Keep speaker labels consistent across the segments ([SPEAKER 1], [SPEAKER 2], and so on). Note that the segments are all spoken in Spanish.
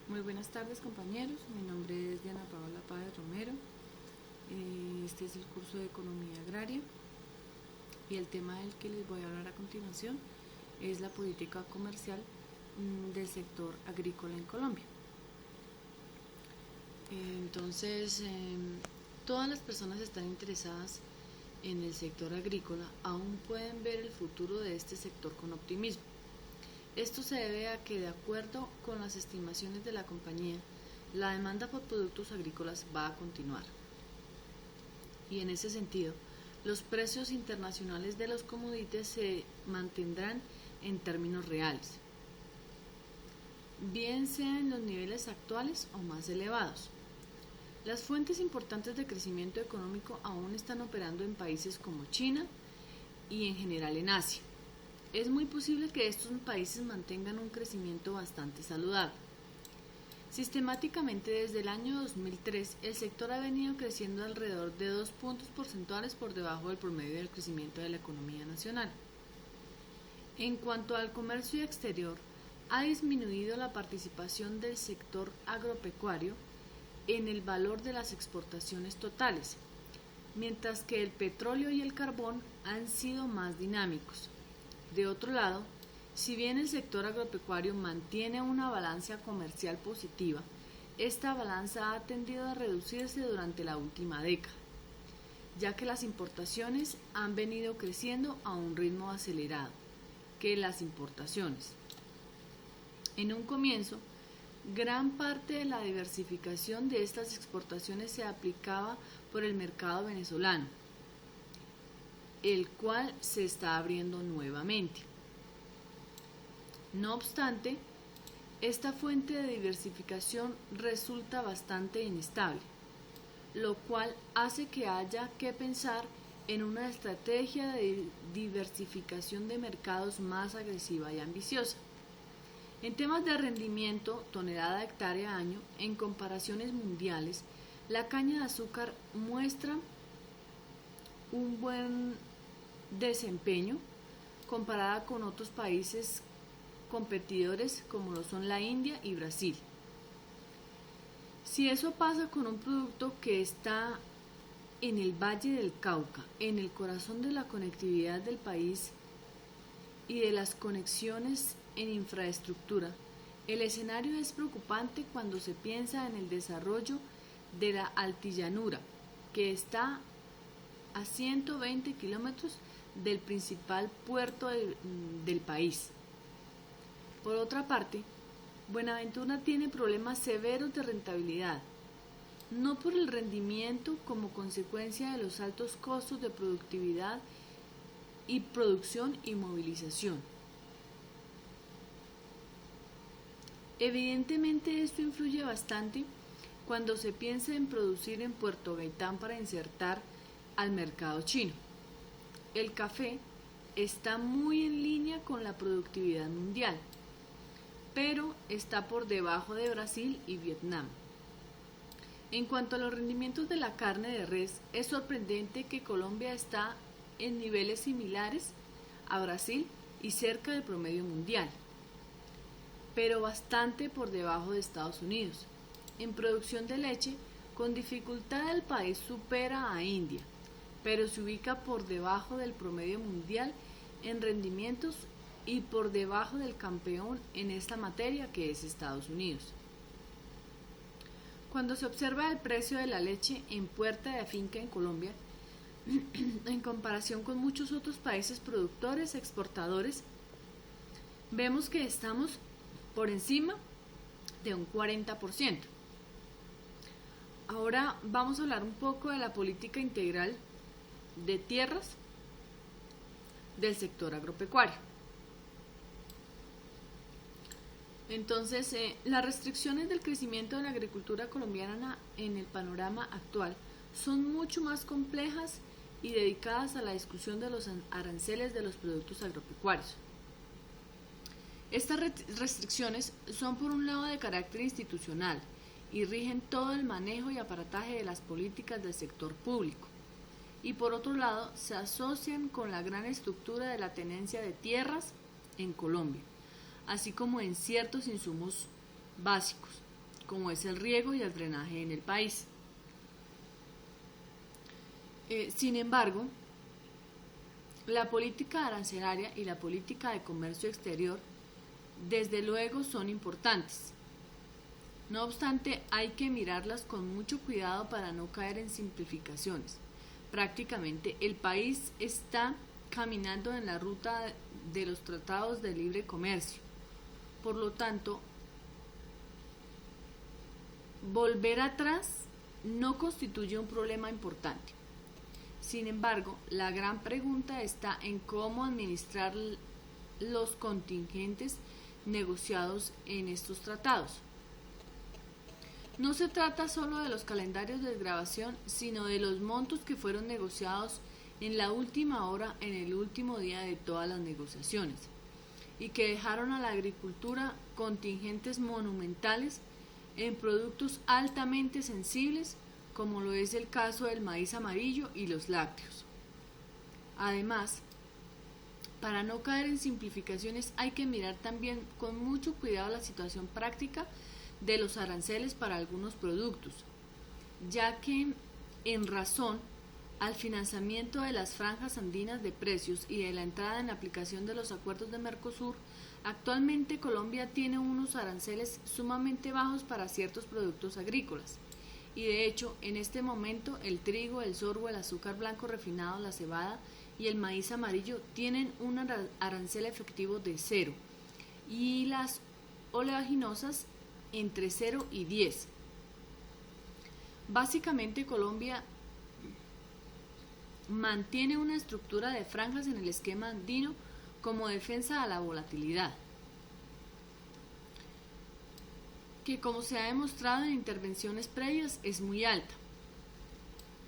[SPEAKER 1] Muy buenas tardes, compañeros. Mi nombre es Diana Paola Páez Romero. Este es el curso de Economía Agraria y el tema del que les voy a hablar a continuación es la política comercial del sector agrícola en Colombia. Entonces, todas las personas que están interesadas en el sector agrícola aún pueden ver el futuro de este sector con optimismo. Esto se debe a que, de acuerdo con las estimaciones de la compañía, la demanda por productos agrícolas va a continuar. Y en ese sentido, los precios internacionales de los commodities se mantendrán en términos reales, bien sea en los niveles actuales o más elevados. Las fuentes importantes de crecimiento económico aún están operando en países como China y en general en Asia. Es muy posible que estos países mantengan un crecimiento bastante saludable. Sistemáticamente desde el año 2003, el sector ha venido creciendo alrededor de 2 puntos porcentuales por debajo del promedio del crecimiento de la economía nacional. En cuanto al comercio exterior, ha disminuido la participación del sector agropecuario en el valor de las exportaciones totales, mientras que el petróleo y el carbón han sido más dinámicos. De otro lado, si bien el sector agropecuario mantiene una balanza comercial positiva, esta balanza ha tendido a reducirse durante la última década, ya que las importaciones han venido creciendo a un ritmo acelerado que las importaciones. En un comienzo, gran parte de la diversificación de estas exportaciones se aplicaba por el mercado venezolano, el cual se está abriendo nuevamente. No obstante, esta fuente de diversificación resulta bastante inestable, lo cual hace que haya que pensar en una estrategia de diversificación de mercados más agresiva y ambiciosa. En temas de rendimiento, tonelada hectárea año, en comparaciones mundiales, la caña de azúcar muestra un buen desempeño comparada con otros países competidores como lo son la India y Brasil. Si eso pasa con un producto que está en el Valle del Cauca, en el corazón de la conectividad del país y de las conexiones en infraestructura, el escenario es preocupante cuando se piensa en el desarrollo de la altillanura, que está a 120 kilómetros del principal puerto del país. Por otra parte, Buenaventura tiene problemas severos de rentabilidad, no por el rendimiento como consecuencia de los altos costos de productividad y producción y movilización. Evidentemente esto influye bastante cuando se piensa en producir en Puerto Gaitán para insertar al mercado chino. El café está muy en línea con la productividad mundial, pero está por debajo de Brasil y Vietnam. En cuanto a los rendimientos de la carne de res, es sorprendente que Colombia está en niveles similares a Brasil y cerca del promedio mundial, pero bastante por debajo de Estados Unidos. En producción de leche, con dificultad el país supera a India, pero se ubica por debajo del promedio mundial en rendimientos y por debajo del campeón en esta materia, que es Estados Unidos. Cuando se observa el precio de la leche en puerta de finca en Colombia, en comparación con muchos otros países productores, exportadores, vemos que estamos por encima de un 40%. Ahora vamos a hablar un poco de la política integral de tierras del sector agropecuario. Entonces, las restricciones del crecimiento de la agricultura colombiana en el panorama actual son mucho más complejas y dedicadas a la discusión de los aranceles de los productos agropecuarios. Estas restricciones son por un lado de carácter institucional y rigen todo el manejo y aparataje de las políticas del sector público, y por otro lado se asocian con la gran estructura de la tenencia de tierras en Colombia, así como en ciertos insumos básicos. como es el riego y el drenaje en el país. Sin embargo, la política arancelaria y la política de comercio exterior desde luego son importantes. No obstante, hay que mirarlas con mucho cuidado para no caer en simplificaciones. Prácticamente el país está caminando en la ruta de los tratados de libre comercio. Por lo tanto, volver atrás no constituye un problema importante. Sin embargo, la gran pregunta está en cómo administrar los contingentes negociados en estos tratados. No se trata solo de los calendarios de desgravación, sino de los montos que fueron negociados en la última hora, en el último día de todas las negociaciones, y que dejaron a la agricultura contingentes monumentales en productos altamente sensibles, como lo es el caso del maíz amarillo y los lácteos. Además, para no caer en simplificaciones, hay que mirar también con mucho cuidado la situación práctica de los aranceles para algunos productos, ya que en razón al financiamiento de las franjas andinas de precios y de la entrada en aplicación de los acuerdos de Mercosur, actualmente Colombia tiene unos aranceles sumamente bajos para ciertos productos agrícolas. Y de hecho, en este momento el trigo, el sorgo, el azúcar blanco refinado, la cebada y el maíz amarillo tienen un arancel efectivo de 0 y las oleaginosas entre 0 y 10. Básicamente Colombia mantiene una estructura de franjas en el esquema andino como defensa a la volatilidad, que como se ha demostrado en intervenciones previas es muy alta.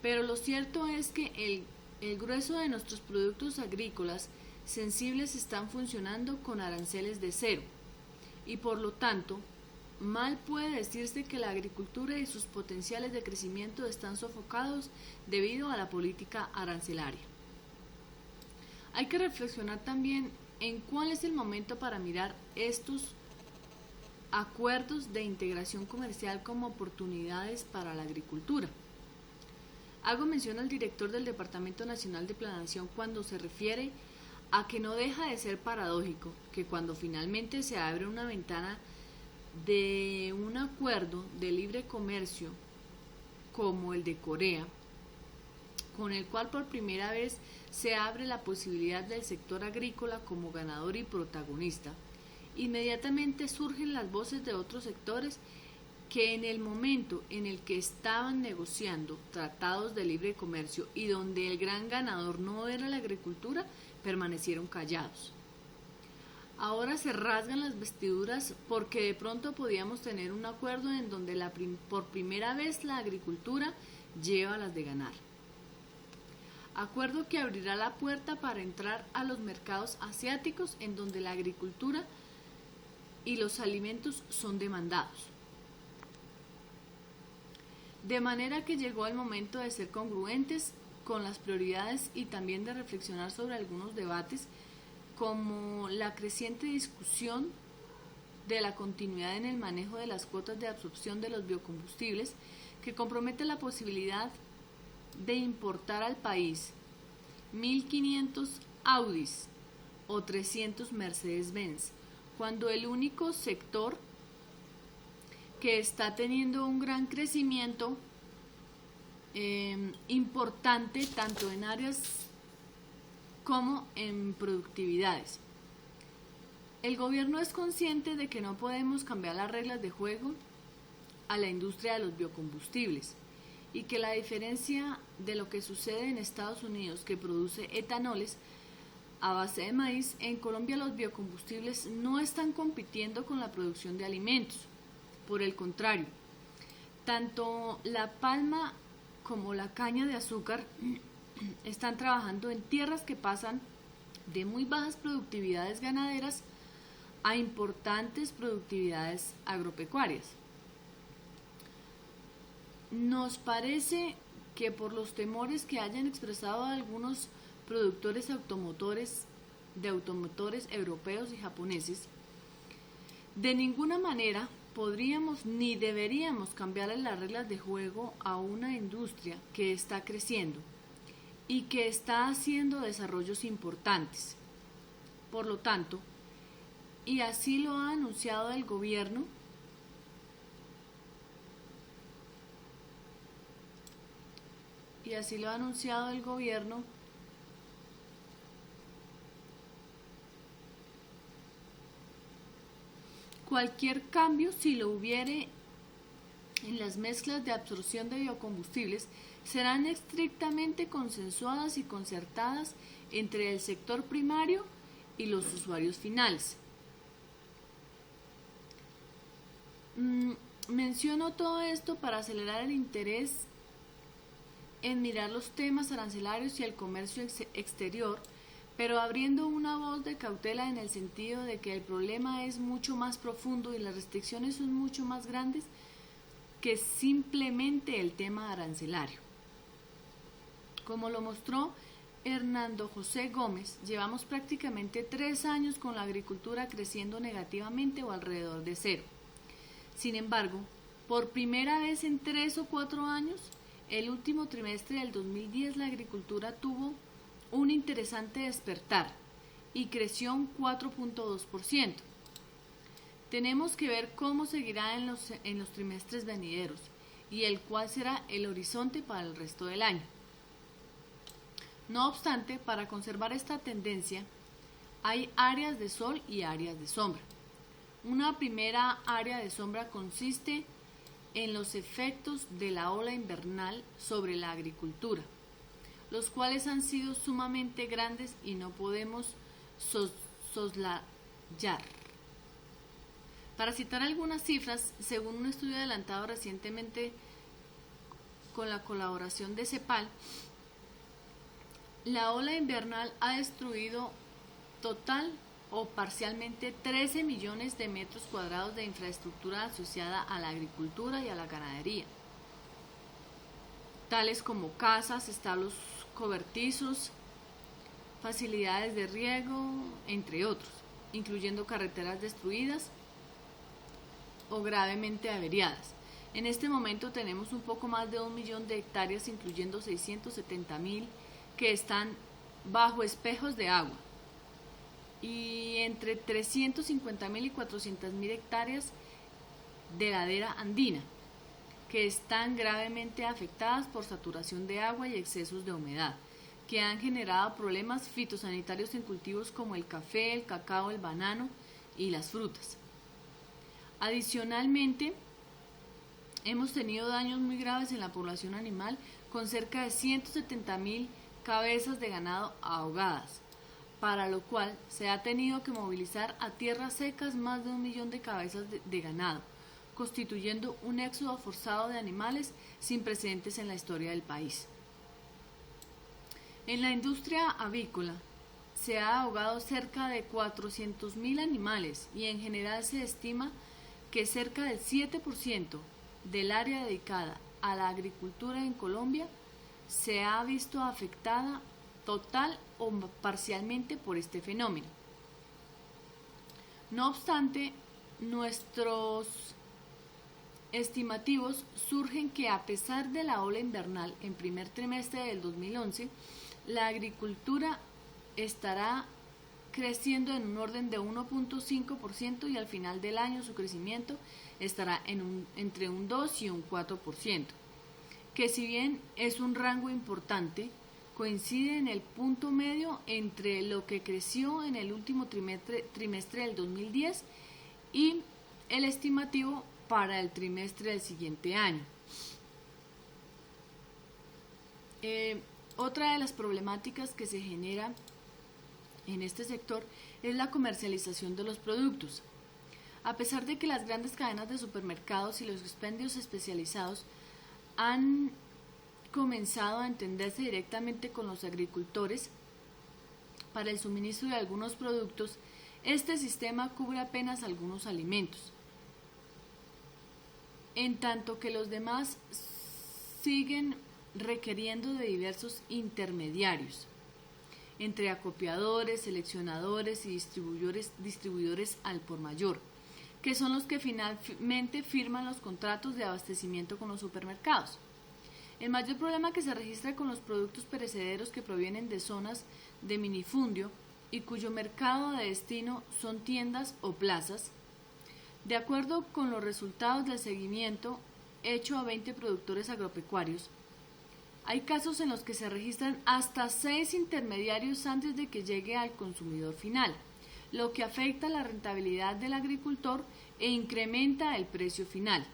[SPEAKER 1] Pero lo cierto es que el grueso de nuestros productos agrícolas sensibles están funcionando con aranceles de 0 y por lo tanto mal puede decirse que la agricultura y sus potenciales de crecimiento están sofocados debido a la política arancelaria. Hay que reflexionar también en cuál es el momento para mirar estos acuerdos de integración comercial como oportunidades para la agricultura. Hago mención al director del Departamento Nacional de Planeación cuando se refiere a que no deja de ser paradójico que cuando finalmente se abre una ventana de un acuerdo de libre comercio como el de Corea, con el cual por primera vez se abre la posibilidad del sector agrícola como ganador y protagonista, inmediatamente surgen las voces de otros sectores que en el momento en el que estaban negociando tratados de libre comercio y donde el gran ganador no era la agricultura, permanecieron callados. Ahora se rasgan las vestiduras porque de pronto podíamos tener un acuerdo en donde por primera vez la agricultura lleva las de ganar. Acuerdo que abrirá la puerta para entrar a los mercados asiáticos en donde la agricultura y los alimentos son demandados. De manera que llegó el momento de ser congruentes con las prioridades y también de reflexionar sobre algunos debates como la creciente discusión de la continuidad en el manejo de las cuotas de absorción de los biocombustibles que compromete la posibilidad de importar al país 1.500 Audis o 300 Mercedes-Benz, cuando el único sector que está teniendo un gran crecimiento importante tanto en áreas como en productividades. El gobierno es consciente de que no podemos cambiar las reglas de juego a la industria de los biocombustibles y que la diferencia de lo que sucede en Estados Unidos, que produce etanoles a base de maíz, en Colombia los biocombustibles no están compitiendo con la producción de alimentos. Por el contrario, tanto la palma como la caña de azúcar están trabajando en tierras que pasan de muy bajas productividades ganaderas a importantes productividades agropecuarias. Nos parece que por los temores que hayan expresado algunos productores de automotores europeos y japoneses, de ninguna manera podríamos ni deberíamos cambiarle las reglas de juego a una industria que está creciendo y que está haciendo desarrollos importantes. Por lo tanto, y así lo ha anunciado el gobierno, cualquier cambio, si lo hubiere, en las mezclas de absorción de biocombustibles serán estrictamente consensuadas y concertadas entre el sector primario y los usuarios finales. Menciono todo esto para acelerar el interés en mirar los temas arancelarios y el comercio exterior, pero abriendo una voz de cautela en el sentido de que el problema es mucho más profundo y las restricciones son mucho más grandes que simplemente el tema arancelario. Como lo mostró Hernando José Gómez, llevamos prácticamente 3 años con la agricultura creciendo negativamente o alrededor de cero. Sin embargo, por primera vez en 3 o 4 años, el último trimestre del 2010 la agricultura tuvo un interesante despertar y creció un 4.2%. Tenemos que ver cómo seguirá en los trimestres venideros y el cuál será el horizonte para el resto del año. No obstante, para conservar esta tendencia, hay áreas de sol y áreas de sombra. Una primera área de sombra consiste en los efectos de la ola invernal sobre la agricultura, los cuales han sido sumamente grandes y no podemos soslayar. Para citar algunas cifras, según un estudio adelantado recientemente con la colaboración de CEPAL, la ola invernal ha destruido total o parcialmente 13 millones de metros cuadrados de infraestructura asociada a la agricultura y a la ganadería, tales como casas, establos cobertizos, facilidades de riego, entre otros, incluyendo carreteras destruidas o gravemente averiadas. En este momento tenemos un poco más de 1 millón de hectáreas, incluyendo 670.000 que están bajo espejos de agua, y entre 350.000 y 400.000 hectáreas de ladera andina, que están gravemente afectadas por saturación de agua y excesos de humedad, que han generado problemas fitosanitarios en cultivos como el café, el cacao, el banano y las frutas. Adicionalmente, hemos tenido daños muy graves en la población animal, con cerca de 170.000 cabezas de ganado ahogadas, para lo cual se ha tenido que movilizar a tierras secas más de 1 millón de cabezas de ganado, constituyendo un éxodo forzado de animales sin precedentes en la historia del país. En la industria avícola se ha ahogado cerca de 400.000 animales y en general se estima que cerca del 7% del área dedicada a la agricultura en Colombia se ha visto afectada total o parcialmente por este fenómeno. No obstante, nuestros estimativos surgen que a pesar de la ola invernal en primer trimestre del 2011, la agricultura estará creciendo en un orden de 1.5% y al final del año su crecimiento estará entre un 2 y un 4%, que si bien es un rango importante, coincide en el punto medio entre lo que creció en el último trimestre del 2010 y el estimativo para el trimestre del siguiente año. Otra de las problemáticas que se genera en este sector es la comercialización de los productos. A pesar de que las grandes cadenas de supermercados y los expendios especializados han comenzado a entenderse directamente con los agricultores para el suministro de algunos productos, este sistema cubre apenas algunos alimentos, en tanto que los demás siguen requiriendo de diversos intermediarios, entre acopiadores, seleccionadores y distribuidores al por mayor, que son los que finalmente firman los contratos de abastecimiento con los supermercados. El mayor problema que se registra con los productos perecederos que provienen de zonas de minifundio y cuyo mercado de destino son tiendas o plazas, de acuerdo con los resultados del seguimiento hecho a 20 productores agropecuarios, hay casos en los que se registran hasta 6 intermediarios antes de que llegue al consumidor final, lo que afecta la rentabilidad del agricultor e incrementa el precio final.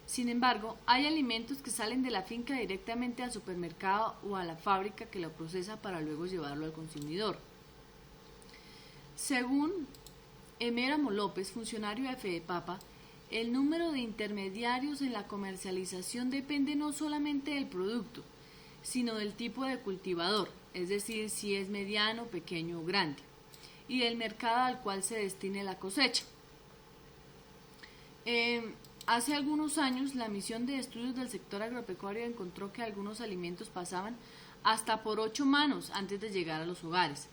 [SPEAKER 1] Sin embargo, hay alimentos que salen de la finca directamente al supermercado o a la fábrica que lo procesa para luego llevarlo al consumidor. Según Eméramo López, funcionario de Fedepapa, el número de intermediarios en la comercialización depende no solamente del producto, sino del tipo de cultivador, es decir, si es mediano, pequeño o grande, y del mercado al cual se destine la cosecha. Hace algunos años, la misión de estudios del sector agropecuario encontró que algunos alimentos pasaban hasta por 8 manos antes de llegar a los hogares.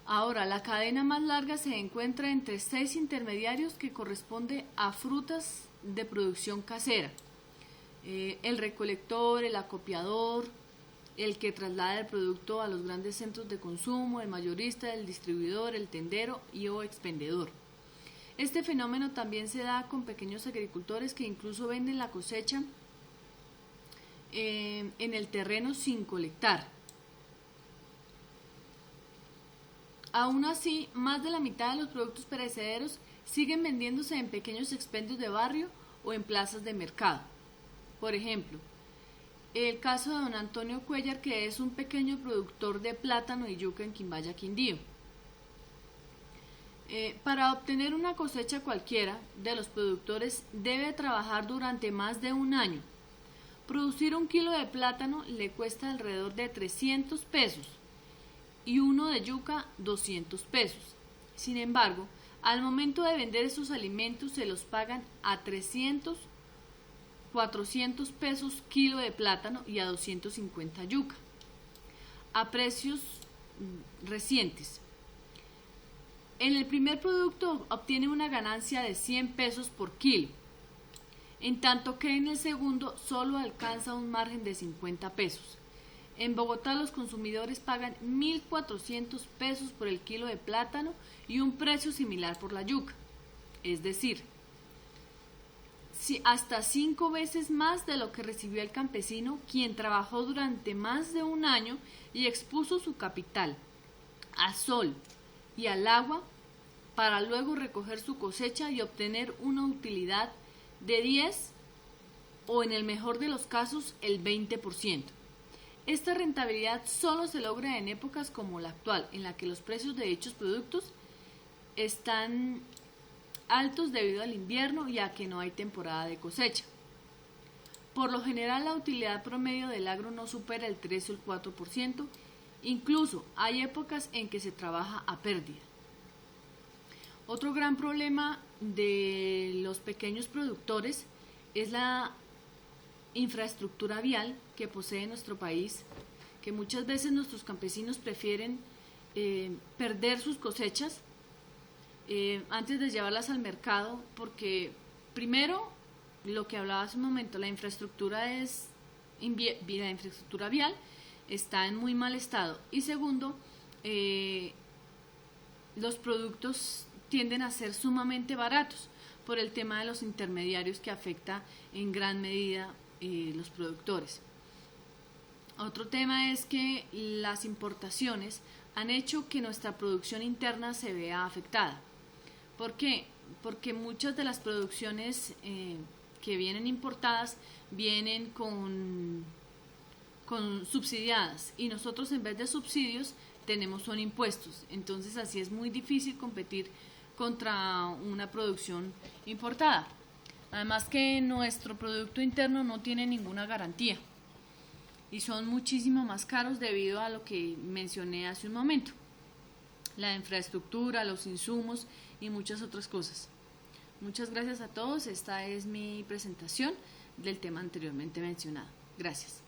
[SPEAKER 1] Ahora, la cadena más larga se encuentra entre 6 intermediarios que corresponde a frutas de producción casera. El recolector, el acopiador, el que traslada el producto a los grandes centros de consumo, el mayorista, el distribuidor, el tendero y o expendedor. Este fenómeno también se da con pequeños agricultores que incluso venden la cosecha en el terreno sin colectar. Aún así, más de la mitad de los productos perecederos siguen vendiéndose en pequeños expendios de barrio o en plazas de mercado. Por ejemplo, el caso de don Antonio Cuellar, que es un pequeño productor de plátano y yuca en Quimbaya, Quindío. Para obtener una cosecha cualquiera de los productores debe trabajar durante más de un año. Producir 1 kilo de plátano le cuesta alrededor de 300 pesos y uno de yuca 200 pesos. Sin embargo, al momento de vender esos alimentos se los pagan a 300, 400 pesos kilo de plátano y a 250 yuca. A precios recientes. En el primer producto obtiene una ganancia de 100 pesos por kilo, en tanto que en el segundo solo alcanza un margen de 50 pesos. En Bogotá los consumidores pagan 1.400 pesos por el kilo de plátano y un precio similar por la yuca, es decir, hasta 5 veces más de lo que recibió el campesino, quien trabajó durante más de un año y expuso su capital al sol y al agua para luego recoger su cosecha y obtener una utilidad de 10 o en el mejor de los casos el 20%. Esta rentabilidad solo se logra en épocas como la actual, en la que los precios de dichos productos están altos debido al invierno y a que no hay temporada de cosecha. Por lo general, la utilidad promedio del agro no supera el 3 o el 4%, incluso hay épocas en que se trabaja a pérdida. Otro gran problema de los pequeños productores es la infraestructura vial que posee nuestro país, que muchas veces nuestros campesinos prefieren perder sus cosechas antes de llevarlas al mercado, porque primero, lo que hablaba hace un momento, la infraestructura vial está en muy mal estado, y segundo, los productos tienden a ser sumamente baratos por el tema de los intermediarios que afecta en gran medida los productores. Otro tema es que las importaciones han hecho que nuestra producción interna se vea afectada. ¿Por qué? Porque muchas de las producciones que vienen importadas vienen con subsidiadas, y nosotros en vez de subsidios son impuestos. Entonces así es muy difícil competir contra una producción importada. Además que nuestro producto interno no tiene ninguna garantía y son muchísimo más caros debido a lo que mencioné hace un momento: la infraestructura, los insumos y muchas otras cosas. Muchas gracias a todos. Esta es mi presentación del tema anteriormente mencionado. Gracias.